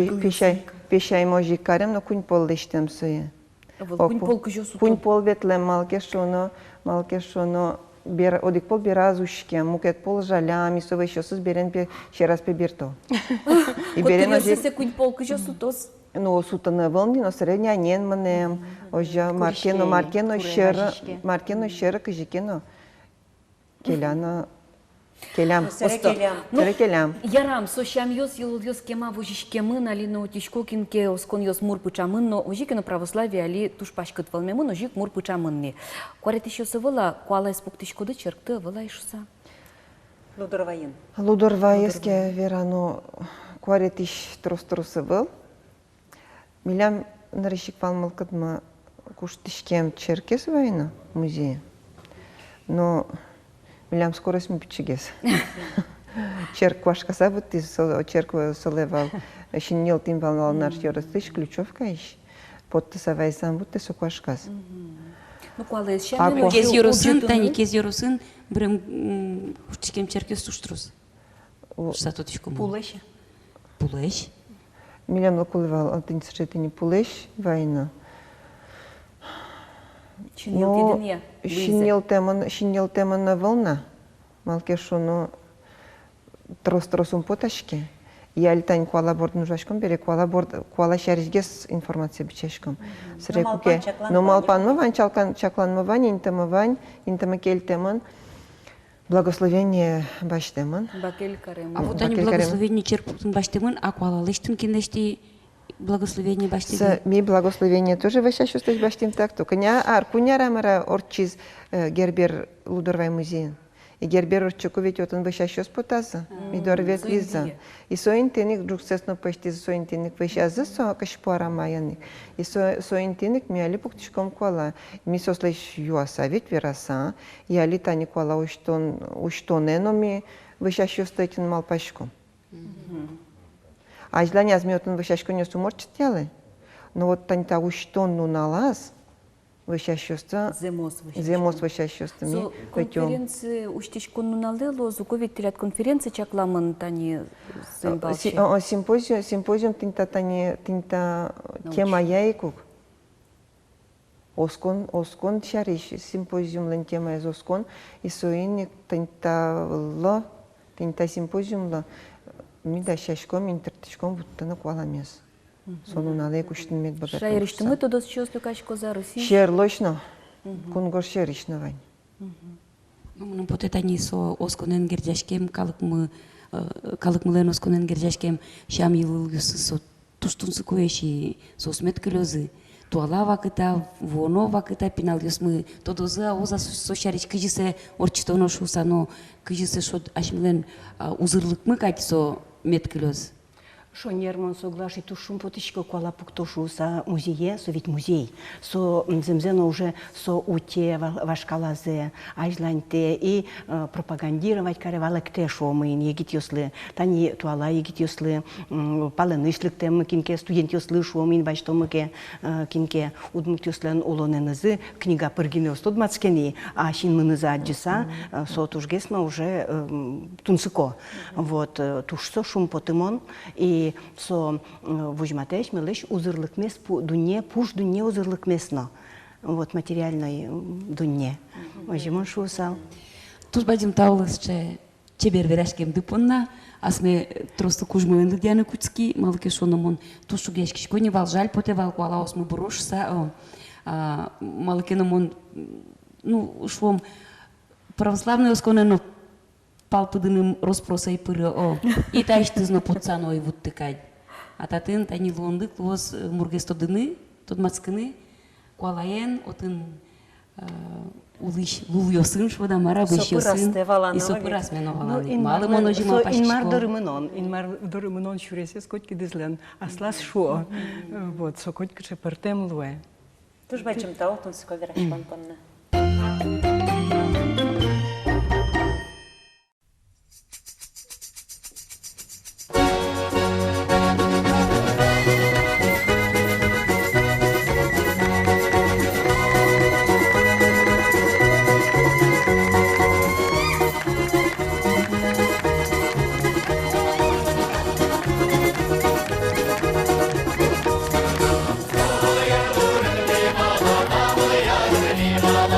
пешай можи карем, но кунь пол лештем сое. Кунь пол ветлем малкешоно, бер одик пол беразушке, мукет пол жалям, и сое еще сберен пе ще раз пе берто. И берен ожи. Кунь пол кujо тос. Но сутана волни, но средня нен манем, ожа маркено шера кажикено. Келяна келям. Келям. Ярам сошам йос йос кема вожишкемын али но тишкокинке оскон йос мурпычамын, но ожикено православие али тушпашкыт волмемын, ожик мурпычамынне. Куаретишосы вала куала испоктишкоды черкты вала ишуса. Лудорваин. Лудорваеске верано куаретиш тростросы был. Милям нарышик палмалкадма куштишкем черкес война музей. Но милям скорость мы пичигес. Черк вашкаса вот ты черк солевал. Шинил тим валнал наш ёрастыш ключовка ищ. Подтасавай сам вот ты соквашкас. Ну куала ещё Кез юрусын, тани кез юрусын, брем куштишкем черкес туштрус. Сатотишку. Пулеш. Пулеш. Милям лакулывал, а ты не сочетый не пулеш война. Шинил теман на волна. Малкешоно тростросум поташке. Я летань куалаборд нужашком бере куала шарижгес информация бичешком. Срекуке. Но малпан мавань чаклан мавань интама кельтеман. Благословение баштеман. А вот они благословение черпутын баштеман, а куалалыштын киндешти благословение башти. С ми благословение тоже вещаществуешь баштим так, только куняра мара орчиз гербер лудорвай музей. И гербер орчуку ведь он вещаществ потаза, ми дорвет лиза. И соинтеник друг сесно почти соинтеник вещаза со кашпуара майяник. И соинтеник ми али пуктишком куала. Ми сослеш юаса ведь вераса, и али тани куала уштонено ми вещаществу этим малпашком. А желание азмётын вещашку не суморчателы. Но вот тань того, что ну налаз, вещащество, земос вещащество. Со конференции уштичку нуналело, зуковит телят конференции чакламан тани симбалчи. Симпозиум тинта тема яйкук. Оскон чариш симпозиум лен тема из оскон и соиник тинта симпозиум ла. Ми да шашком интертишком буттана куаламес. Сону нале куштин мед багат. Шайришты мы тодос чёс лукашко за Россию. Шерлочно. Кунгор шеришно вань. Ну потетани со осконен гердяшкем калык мылен осконен гердяшкем шам йылылгысы со туштунсы коеши со сметкелёзы. Туала вакыта, воно вакыта пинал мы тодозы аоза сошарич кыжысе орчитоно шусано кыжысе шод ашмилен узырлык мы кати со меткелёз. Шо нермон соглаши тушум потишко кола пуктошу са музее, со ведь музей. Со земзено уже со уте вашкалазе, ажланте и пропагандировать каревалекте шо мы егит ёслы, тани туала егит ёслы, паленышлык тем кинке студент ёслы шо мы башто мыке кинке удмут ёслен улоненызы книга пыргине студмацкени, а шин мыныза аджиса со тужгесма уже тунсыко. Вот тушсо шум потымон и со вужматеш мелеш узырлык мес дуне пуш дуне узырлык месно. Вот материальной дуне. Вожимон шусал. Туз бадим таулас чебер верашкем дыпонна, асме тросто кужмуен дядяны куцки, малыке шономон тушу гешкишко не валжаль потевал куала осмы брошса, малыке номон ну швом православный осконено палпыдыным роспросай пыры и тайштызно подсаной вот тыкать. А татын тани лондык лоз мургестодыны, тот мацкыны, куалаен, отын улыш лувьосын швода мара бышьосын и сопырас меноваланы. Малы моножима пашкишко. Инмар дорымынон шуресе скотки дызлен, аслас шо. Вот, сокотки шепартем луэ. Туж бачим тау, тун сковера шпанпанна. Viva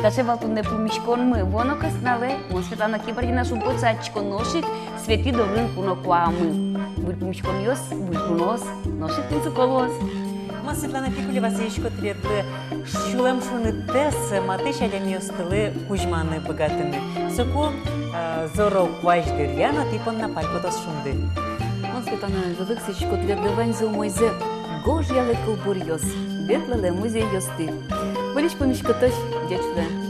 Даже валтунне помишкон мы воно каснале, он Светлана Киборгина шумпоца очконошик, свети добрын пуно куамы. Буль помишкон йос, буль пунос, ношик пунцуколос. Ма Світлана Пікулєва сеєчко твердли, шулем шуни тес, матиш адяміостили кузьмани богатини. Соку зоро кваждир, яно типон на палькотос шунди. Он Светлана Великсичко твердовань за умойзе, гож яле колбурьос, ветлале музей йости. Вылечь помешкотось, дечле.